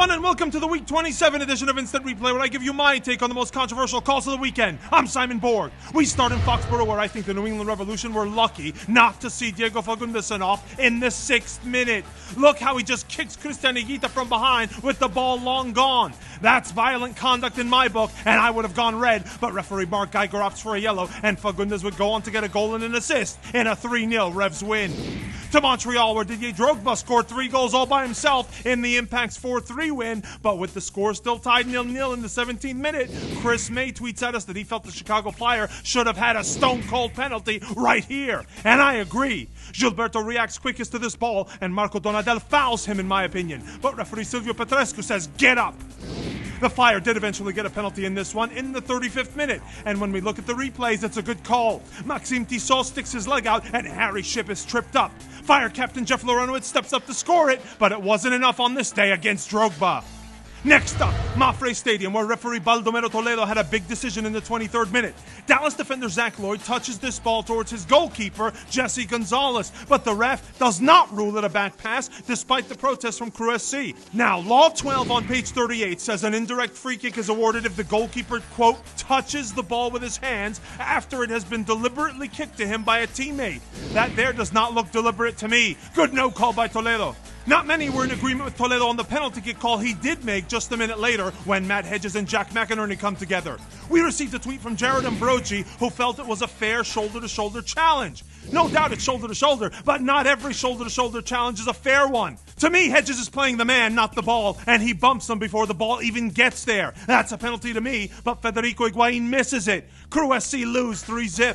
everyone, and welcome to the Week 27 edition of Instant Replay, where I give you my take on the most controversial calls of the weekend. I'm Simon Borg. We start in Foxborough, where I think the New England Revolution were lucky not to see Diego Fagundes off in the 6th minute. Look how he just kicks Christian Higuita from behind with the ball long gone. That's violent conduct in my book, and I would have gone red, but referee Mark Geiger opts for a yellow, and Fagundes would go on to get a goal and an assist in a 3-0 Revs win. To Montreal, where Didier Drogba scored 3 goals all by himself in the Impact's 4-3 win, but with the score still tied 0-0 in the 17th minute, Chris May tweets at us that he felt the Chicago Fire should have had a stone-cold penalty right here. And I agree. Gilberto reacts quickest to this ball, and Marco Donadel fouls him, in my opinion. But referee Silvio Petrescu says, "Get up." The Fire did eventually get a penalty in this one in the 35th minute, and when we look at the replays, it's a good call. Maxime Tissot sticks his leg out, and Harry Shipp is tripped up. Fire captain Jeff Lorenowitz steps up to score it, but it wasn't enough on this day against Drogba. Next up, Mafre Stadium, where referee Baldomero Toledo had a big decision in the 23rd minute. Dallas defender Zach Lloyd touches this ball towards his goalkeeper, Jesse Gonzalez, but the ref does not rule it a back pass, despite the protest from Crew SC. Now, Law 12 on page 38 says an indirect free kick is awarded if the goalkeeper, quote, touches the ball with his hands after it has been deliberately kicked to him by a teammate. That there does not look deliberate to me. Good no call by Toledo. Not many were in agreement with Toledo on the penalty kick call he did make just a minute later when Matt Hedges and Jack McInerney come together. We received a tweet from Jared Ambrogi, who felt it was a fair shoulder-to-shoulder challenge. No doubt it's shoulder-to-shoulder, but not every shoulder-to-shoulder challenge is a fair one. To me, Hedges is playing the man, not the ball, and he bumps him before the ball even gets there. That's a penalty to me, but Federico Higuain misses it. Crew SC lose 3-0.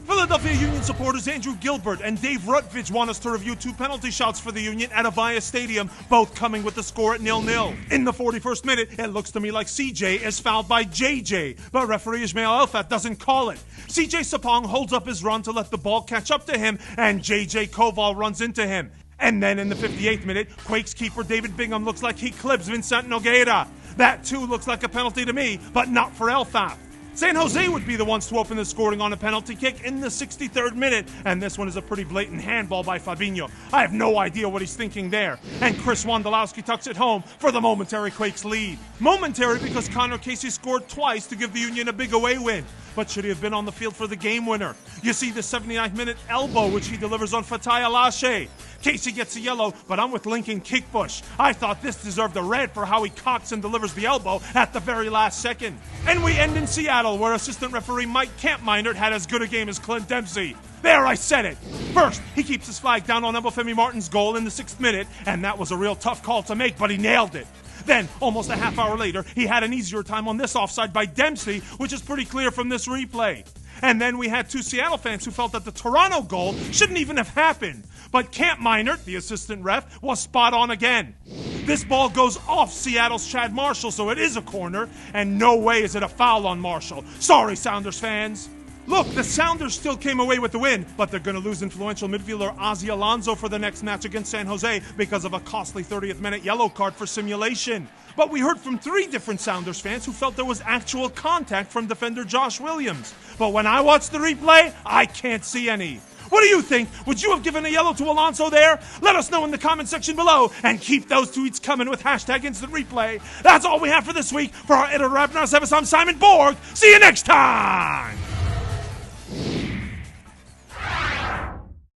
Philadelphia Union supporters Andrew Gilbert and Dave Rutledge want us to review 2 penalty shots for the Union at Avaya Stadium, both coming with the score at 0-0. In the 41st minute, it looks to me like CJ is fouled by JJ, but referee Ismail Elfat doesn't call it. CJ Sapong holds up his run to let the ball catch up to him, and JJ Koval runs into him. And then in the 58th minute, Quakes keeper David Bingham looks like he clips Vincent Nogueira. That too looks like a penalty to me, but not for Elfat. San Jose would be the ones to open the scoring on a penalty kick in the 63rd minute, and this one is a pretty blatant handball by Fabinho. I have no idea what he's thinking there. And Chris Wondolowski tucks it home for the momentary Quakes lead. Momentary because Connor Casey scored twice to give the Union a big away win. But should he have been on the field for the game winner? You see the 79th minute elbow, which he delivers on Fatai Alashe. Casey gets a yellow, but I'm with Lincoln Kickbush. I thought this deserved a red for how he cocks and delivers the elbow at the very last second. And we end in Seattle, where assistant referee Mike Kampmeinert had as good a game as Clint Dempsey. There, I said it. First, he keeps his flag down on Obafemi Martin's goal in the 6th minute, and that was a real tough call to make, but he nailed it. Then, almost a half hour later, he had an easier time on this offside by Dempsey, which is pretty clear from this replay. And then we had 2 Seattle fans who felt that the Toronto goal shouldn't even have happened. But Kampmeinert, the assistant ref, was spot on again. This ball goes off Seattle's Chad Marshall, so it is a corner, and no way is it a foul on Marshall. Sorry, Sounders fans. Look, the Sounders still came away with the win, but they're going to lose influential midfielder Ozzy Alonso for the next match against San Jose because of a costly 30th minute yellow card for simulation. But we heard from 3 different Sounders fans who felt there was actual contact from defender Josh Williams. But when I watched the replay, I can't see any. What do you think? Would you have given a yellow to Alonso there? Let us know in the comment section below, and keep those tweets coming with hashtag Instant Replay. That's all we have for this week. For our editor, I'm Simon Borg. See you next time!